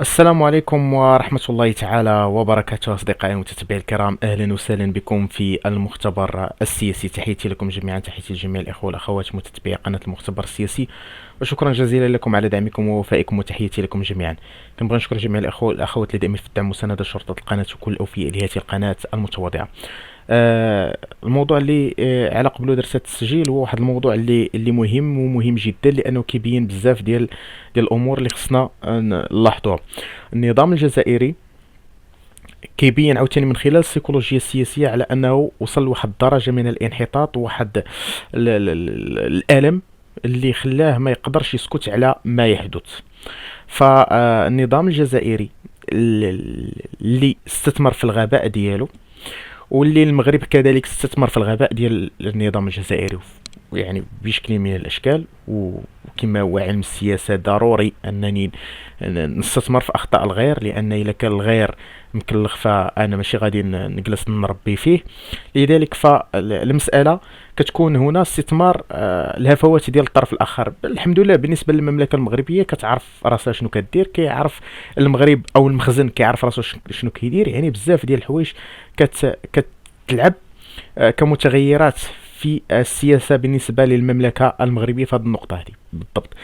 السلام عليكم ورحمة الله تعالى وبركاته. أصدقائي المتتبعين الكرام، أهلا وسهلا بكم في المختبر السياسي. تحياتي لكم جميعا، تحياتي لجميع الإخوة والأخوات متتبعي قناة المختبر السياسي، وشكرا جزيلا لكم على دعمكم ووفائكم، وتحياتي لكم جميعا. كنبغي نشكر جميع الإخوة والأخوات الذين في الدعم وسند شرطة القناة وكل الأوفياء لهذه القناة المتواضعة. الموضوع اللي على قبله درت هذا التسجيل هو واحد الموضوع اللي مهم ومهم جدا، لانه كيبين بزاف ديال الامور اللي خصنا نلاحظوها. النظام الجزائري كيبين عاوتاني من خلال السيكولوجيا السياسيه على انه وصل لواحد الدرجه من الانحطاط وواحد الالم اللي خلاه ما يقدرش يسكت على ما يحدث. فالنظام الجزائري اللي استثمر في الغباء ديالو، واللي المغرب كذلك استثمر في الغباء ديال النظام الجزائري، يعني بشكل من الاشكال. وكما هو علم السياسه ضروري انني نستثمر في اخطاء الغير، لان الا كان الغير مكلخ فانا ماشي غادي نجلس نربي فيه. لذلك فالمساله كتكون هنا استثمار الهفوات ديال الطرف الاخر. الحمد لله بالنسبه للمملكه المغربيه كتعرف راسها شنو كدير، كيعرف المغرب او المخزن كيعرف راسو شنو كيدير. يعني بزاف ديال الحوايج كتلعب كمتغيرات في السياسة بالنسبة للمملكة المغربية في هذه النقطة هذه بالضبط.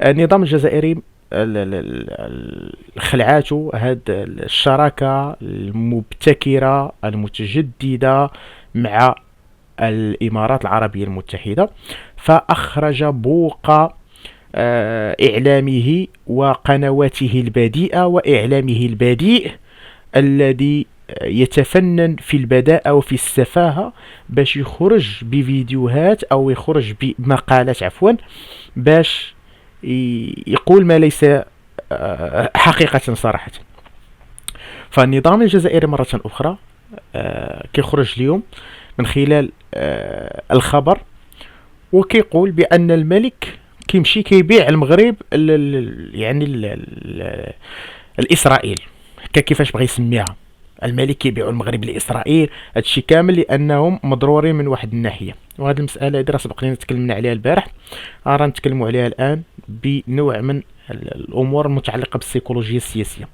النظام الجزائري خلعاته هاد الشراكة المبتكرة المتجددة مع الإمارات العربية المتحدة، فأخرج بوق إعلامه وقنواته البديئة وإعلامه البديء الذي يتفنن في البداءة وفي السفاهة، باش يخرج بفيديوهات أو يخرج بمقالات عفوا، باش يقول ما ليس حقيقة صراحة. فالنظام الجزائري مرة أخرى كيخرج اليوم من خلال الخبر وكيقول بأن الملك كيمشي كيبيع المغرب يعني الإسرائيل، كيفاش بغى يسميها. الملك يبيعوا المغرب لاسرائيل، هادشي كامل لانهم مضرورين من واحد الناحيه. وهذه المساله هذه راه سبق لنا تكلمنا عليها البارح، راه نتكلموا عليها الان بنوع من الامور المتعلقه بالسيكولوجيا السياسيه.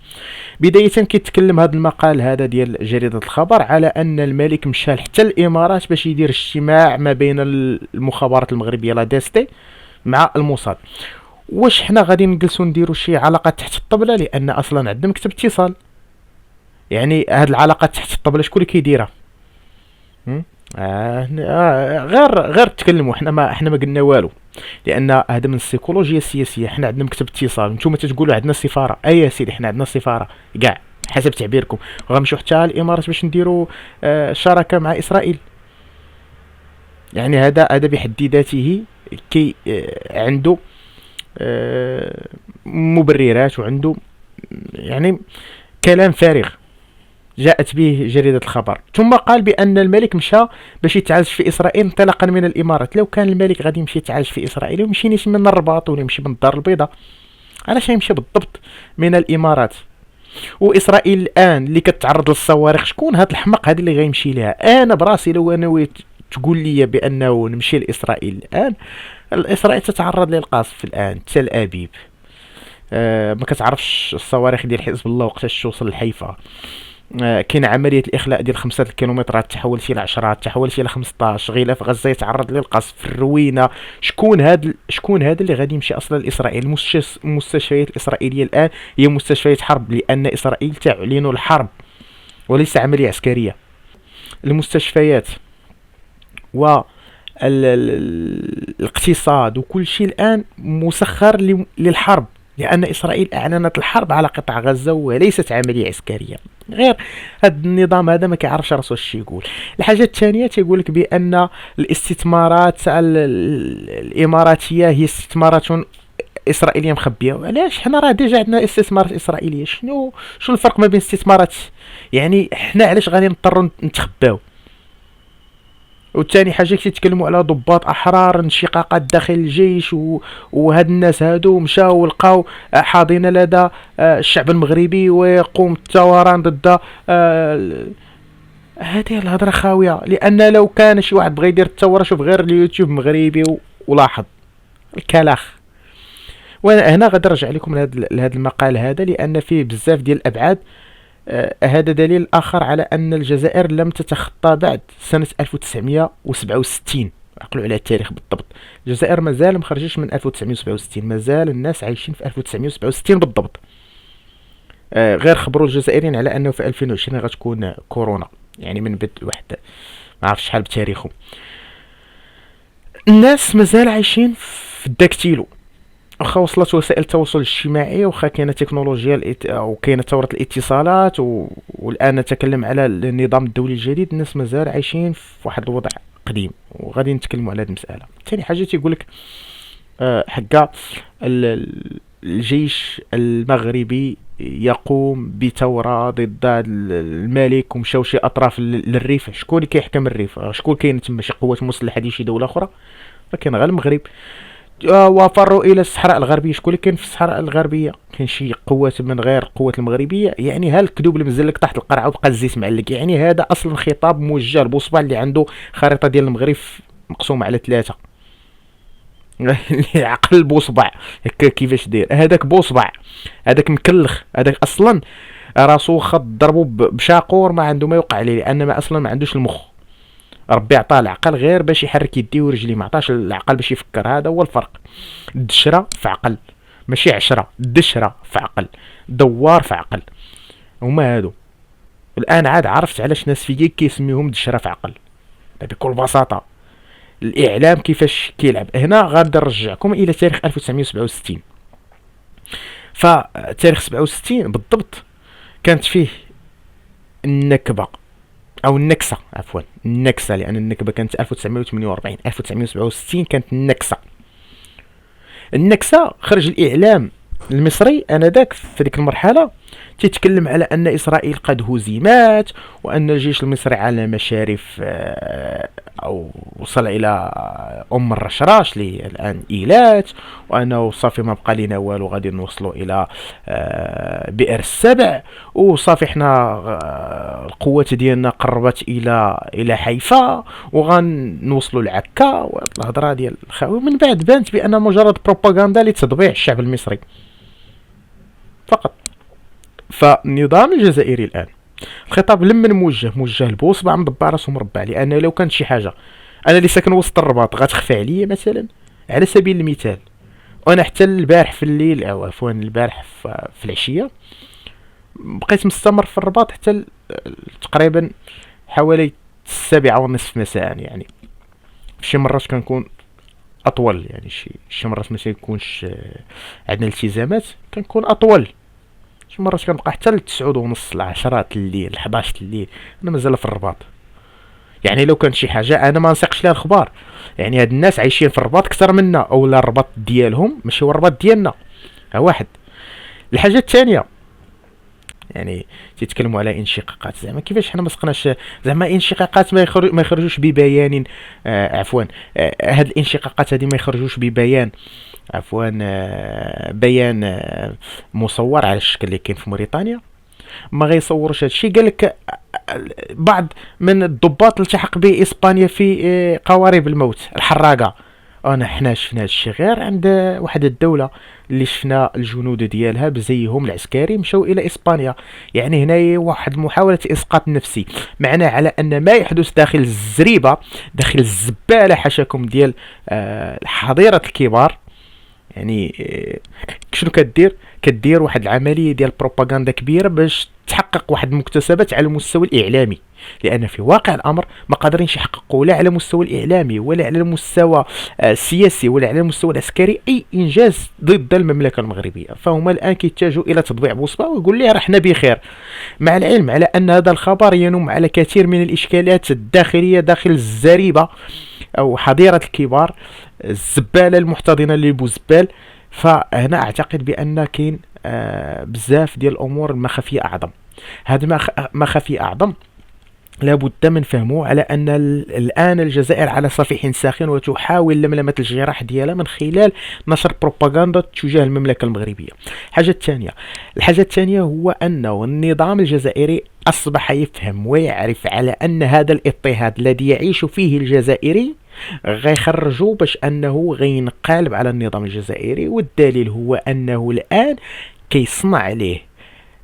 بدايه كيتكلم هذا المقال هذا ديال جريده الخبر على ان الملك مشى حتى الامارات باش يدير اجتماع ما بين المخابرات المغربيه لا ديستي مع الموساد. واش حنا غادي نجلسوا نديروا شي علاقات تحت الطبله؟ لان اصلا عندنا مكتب اتصال. يعني هاد العلاقات تحت الطبله شكون اللي كيديرها؟ غير تكلموا، احنا ما قلنا والو، لان هذا من السيكولوجيا السياسيه. احنا عندنا مكتب اتصال، نتوما تتقولوا عندنا سفاره. اي يا سيدي احنا عندنا سفاره كاع حسب تعبيركم. غنمشيو حتى الامارات باش نديروا شراكه مع اسرائيل. يعني هذا بحد ذاته كي عنده مبررات وعنده يعني كلام فارغ جاءت به جريدة الخبر. ثم قال بأن الملك مشى باش يتعالج في إسرائيل انطلاقا من الإمارات. لو كان الملك غادي يمشي يتعالج في إسرائيل ويمشي من الرباط ولا يمشي من الدار البيضاء، علاش يمشي بالضبط من الإمارات؟ وإسرائيل الآن اللي كتعرض للصواريخ، شكون هاد الحمق هذا اللي غيمشي لها؟ أنا براسي لو أنا تقول لي بأنه نمشي لإسرائيل الآن، إسرائيل تتعرض للقصف الآن. تل أبيب ما كتعرفش الصواريخ ديال حزب الله وقتاش توصل لحيفا. كاين عمليه الاخلاء ديال 5 كيلومترات تحول شي ل 10، تحول شي ل 15. غير في غزه يتعرض للقصف في الروينه. شكون هذا اللي غادي يمشي اصلا لاسرائيل؟ المستشفيات الاسرائيليه الان هي مستشفيات حرب، لان اسرائيل تعلن الحرب وليس عمليه عسكريه. المستشفيات و الاقتصاد وكل شيء الان مسخر للحرب، لأن إسرائيل أعلنت الحرب على قطاع غزة وليست عملية عسكرية. غير هذا النظام هذا ما كيعرفش راسو اش يقول. الحاجة الثانية تيقول لك بأن الاستثمارات الإماراتية هي استثمارات إسرائيلية مخبية. وعلاش؟ حنا راه ديجا عندنا استثمارات إسرائيلية. شنو الفرق ما بين استثمارات؟ يعني حنا علاش غادي نضطروا نتخباو؟ والثاني حاجه كيتكلموا على ضباط احرار، انشقاقات داخل الجيش وهاد الناس هادو مشاو ولقاو حاضنه لدى الشعب المغربي ويقوم الثوران ضد هذه الهضره خاويه. لان لو كان شي واحد بغى يدير الثوره، شوف غير اليوتيوب مغربي ولاحظ الكلاخ. وانا هنا غادي نرجع لكم لهذا المقال هذا لان فيه بزاف ديال الابعاد. هذا دليل آخر على أن الجزائر لم تتخطى بعد سنة 1967. عقلوا على التاريخ بالضبط. الجزائر مازال مخرجش من 1967، مازال الناس عايشين في 1967 بالضبط. غير خبروا الجزائريين على أنه في 2020 غتكون كورونا، يعني من بدء واحد ما عرفش شحال بتاريخهم. الناس مازال عايشين في الداكتيلو، واخا وصلت وسائل التواصل الاجتماعي، واخا كاينه تكنولوجيا او كاينه ثوره الاتصالات والان نتكلم على النظام الدولي الجديد، الناس مازال عايشين في واحد الوضع قديم، وغادي نتكلموا على هذه المساله. ثاني حاجه تيقول لك حقا الجيش المغربي يقوم بثوره ضد الملك، ومشاو شي اطراف للريف. شكون اللي كيحكم الريف؟ شكون كاين تما؟ شي قوات مسلحه ديال شي دوله اخرى؟ كاين غير المغرب. وفروا الى الصحراء الغربيه. شكون اللي كاين في الصحراء الغربيه؟ كاين شي قوات من غير القوات المغربيه. يعني ها الكذوب اللي مزلك تحت القرعه وبقى الزيت معلق. يعني هذا اصلا خطاب موجه لبوصبع اللي عنده خريطه ديال المغرب مقسومه على 3. عقل بوصبع هكا كيفاش داير هذاك بوصبع، هذاك مكلخ، هذاك اصلا راسو خد ضربو بشاقور ما عنده ما يوقع عليه، لان ما اصلا ما عندوش المخ. ربي عطاه العقل غير باش يحرك يديه ورجليه، ما عطاش العقل باش يفكر. هذا هو الفرق. الدشره في عقل، ماشي 10، الدشره في عقل، دوار في عقل. هما هادو. الان عاد عرفت علاش ناس فيك كيسميوهم دشره في عقل بكل بساطه. الاعلام كيفاش كيلعب هنا. غادي نرجعكم الى تاريخ 1967. فتاريخ 67 بالضبط كانت فيه النكبه او النكسه، عفوا النكسه، لان النكبه كانت 1948. 1967 كانت النكسه. خرج الاعلام المصري انذاك في ديك المرحله تيتكلم على ان اسرائيل قد هزمت، وان الجيش المصري على مشارف او وصل الى الرشراش اللي الان ايلات، وانه صافي ما بقى لينا والو، غادي نوصلوا الى بئر السبع، وصافي حنا القوات ديالنا قربت الى حيفا، وغنوصلوا لعكا. والهضره ديال الخاوي من بعد بانت بان مجرد بروباغندا لتطبيع الشعب المصري فقط. فالنظام الجزائري الان الخطاب لما موجه لبوصبع مضبع راسو مربع، لان لو كانت شي حاجه انا اللي ساكن وسط الرباط غتخفى عليا مثلا على سبيل المثال، وانا حتى البارح في الليل او عفوا البارح في العشيه بقيت مستمر في الرباط حتى تقريبا حوالي 7:30 مساء. يعني شي مرات كنكون اطول، يعني شي مرات ما تيكونش عندنا التزامات كنكون اطول، شي مرات كنبقى حتى ل 9:30 10 الليل 11 الليل انا مازال في الرباط. يعني لو كان شي حاجه انا ما نسيقش لها الخبار، يعني هاد الناس عايشين في الرباط اكثر منا، او لا الرباط ديالهم ماشي هو الرباط ديالنا. ها واحد. الحاجه الثانيه يعني تيتكلموا على انشقاقات، زعما كيفاش حنا ما سقناش؟ زعما انشقاقات ما يخرجوش ببيان، عفوا هاد الانشقاقات هذه ما يخرجوش ببيان، عفوا بيان مصور على الشكل اللي كاين في موريتانيا. ما غيصوروش هذا الشيء. قال لك بعض من الضباط التحق به اسبانيا في قوارب الموت الحراقه. انا حنا شفنا هذا الشيء غير عند واحد الدوله اللي شفنا الجنود ديالها بزيهم العسكري مشاو الى اسبانيا. يعني هنا واحد محاوله اسقاط نفسي، معناه على ان ما يحدث داخل الزريبه، داخل الزباله حاشاكم ديال حظيره الكبار. يعني شنو كدير واحد العمليه ديال بروباغندا كبيره باش تحقق واحد المكتسبات على المستوى الاعلامي، لان في واقع الامر ما قادرينش يحققوا لا على المستوى الاعلامي ولا على المستوى السياسي ولا على المستوى العسكري اي انجاز ضد المملكه المغربيه. فهما الان كيتجهوا الى تطبيع بوصبه ويقول لي راه حنا بخير، مع العلم على ان هذا الخبر ينم على كثير من الاشكالات الداخليه داخل الزريبه او حظيره الكبار، الزباله المحتضنه للبوزبال. فهنا اعتقد بان كاين بزاف ديال الامور المخافيه اعظم. هذا ما خفي اعظم لابد من فهمه، على ان الان الجزائر على صفيح ساخن وتحاول لملمه الجراح ديالها من خلال نشر بروباغندا تجاه المملكه المغربيه. الحاجه الثانيه هو انه النظام الجزائري اصبح يفهم ويعرف على ان هذا الاضطهاد الذي يعيش فيه الجزائري غيخرجوا باش انه غينقلب على النظام الجزائري، والدليل هو انه الان كيصنع عليه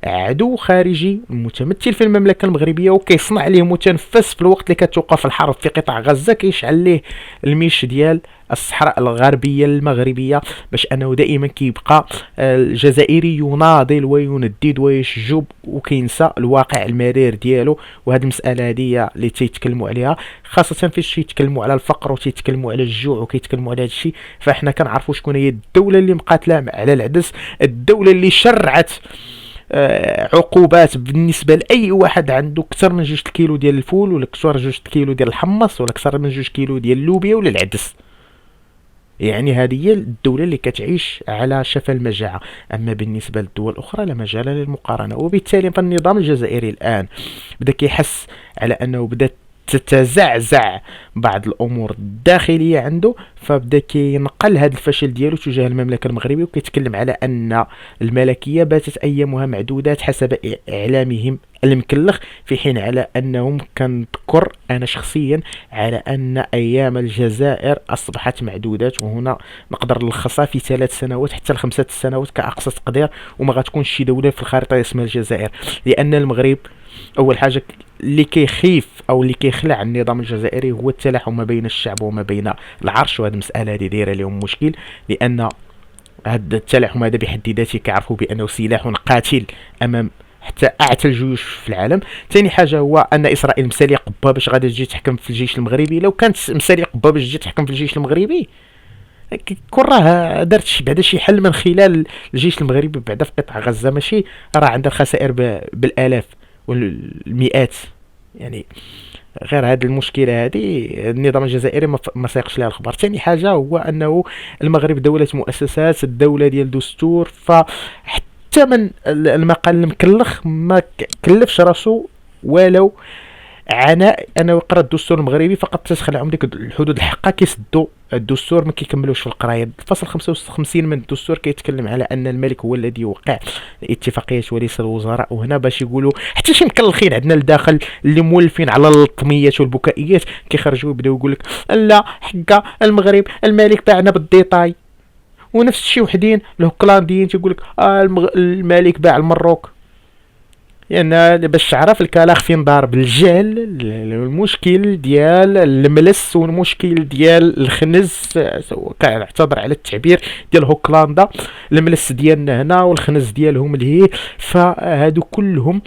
عدو خارجي متمثل في المملكه المغربيه، وكيصنع ليه متنفس في الوقت اللي كتوقف الحرب في قطاع غزه، كيشعل ليه الميش ديال الصحراء الغربيه المغربيه، باش انه دائما كيبقى الجزائري يناضل ويندد ويشجب وكينسى الواقع المرير ديالو. وهذه المساله هذه اللي تيتكلموا عليها، خاصه فاش يتكلموا على الفقر وتيتكلموا على الجوع وكيتكلموا على هذا الشيء، فاحنا كنعرفوا شكون هي الدوله اللي مقاتله على العدس، الدوله اللي شرعت عقوبات بالنسبه لاي واحد عنده اكثر من 2 كيلو ديال الفول، ولا اكثر من 2 كيلو ديال الحمص، ولا اكثر من 2 كيلو ديال اللوبيا ولا العدس. يعني هذه هي الدولة اللي كتعيش على شفا المجاعة. أما بالنسبة للدول الأخرى لا مجال للمقارنة، وبالتالي فالنظام الجزائري الآن بدأ كيحس على أنه بدأ تتزعزع بعض الامور الداخليه عنده، فبدا كينقل هذا الفشل ديالو تجاه المملكه المغربيه، وكيتكلم على ان الملكيه باتت ايامها معدودات حسب اعلامهم المكلخ، في حين على انهم كنذكر انا شخصيا على ان ايام الجزائر اصبحت معدودات، وهنا نقدر نلخصها في 3 سنوات حتى ل5 سنوات كاقصى تقدير، وما غتكونش شي دوله في الخارطه اسمها الجزائر. لان المغرب اول حاجه اللي كيخيف او اللي كيخلع النظام الجزائري هو التلاحم ما بين الشعب وما بين العرش، وهذه المساله هذه دايره لهم مشكل، لان هذا التلاحم هذا بحد ذاته كيعرفوا بانه سلاح قاتل امام حتى اعتى الجيوش في العالم. ثاني حاجه هو ان اسرائيل مساليه قبه باش غادي تجي تحكم في الجيش المغربي. لو كانت مساليه قبه باش تجي تحكم في الجيش المغربي كون راه دارت بعدا شي حل من خلال الجيش المغربي بعدا في قطاع غزه، ماشي راه عندها الخسائر بالالاف والمئات. يعني غير هذه المشكله هذه النظام الجزائري ما سيقش لها الخبر. ثاني حاجه هو انه المغرب دوله مؤسسات، الدوله ديال دستور، فحتى من المقال المكلخ ما كلفش راسو ولو عناء انه يقرا الدستور المغربي، فقط تدخل عندهم ديك الحدود الحقه كيسدوا الدستور ما كيكملوش في القرايه. الفصل 55 من الدستور كيتكلم على ان الملك هو الذي يوقع الاتفاقيه وليس الوزراء. وهنا باش يقولوا حتى شي مكلخين عندنا لداخل اللي مولفين على اللطميات والبكائيات كيخرجوا يبداو يقول لك لا حقا المغرب الملك باعنا بالديتاي، ونفس الشيء وحدين الهوكلانديين تيقول لك الملك باع المروك. يعني باش تعرف الكلاخ فين دار بالجهل. المشكل ديال الملس والمشكل ديال الخنز، كنعتبر على التعبير ديال هوكلاندا، الملس ديالنا هنا والخنز ديالهم اللي هي، فهادو كلهم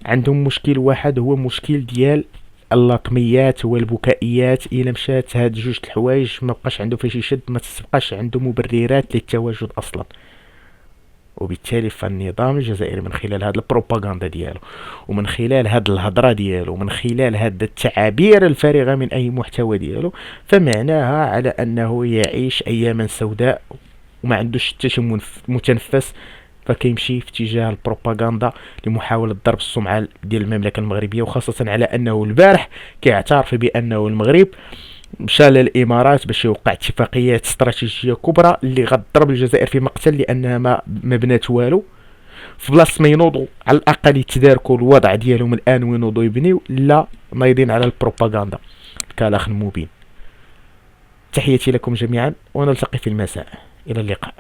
عندهم مشكل واحد، هو مشكل ديال اللطميات والبكائيات. الى مشات هاد جوج الحوايج ما بقاش عنده فاش يشد، ما تبقاش عنده مبررات للتواجد اصلا. وبالتالي فالنظام الجزائري من خلال هذه البروباغندا ديالو، ومن خلال هذه الهضره ديالو، ومن خلال هذه التعابير الفارغه من اي محتوى ديالو، فمعناها على انه يعيش اياما سوداء وما عندوش حتى شي متنفس، فكيمشي في اتجاه البروباغندا لمحاوله ضرب السمعه ديال المملكه المغربيه. وخاصه على انه البارح كيعترف بانه المغرب مشى للامارات باش يوقع اتفاقيات استراتيجيه كبرى اللي غتضرب الجزائر في مقتل، لانها ما بنات والو. في بلاصه ما ينوضوا على الاقل يتداركوا الوضع ديالهم الان وينوضوا يبنيو، لا نايضين على البروباغندا الكلاخ المبين. تحياتي لكم جميعا ونلتقي في المساء، الى اللقاء.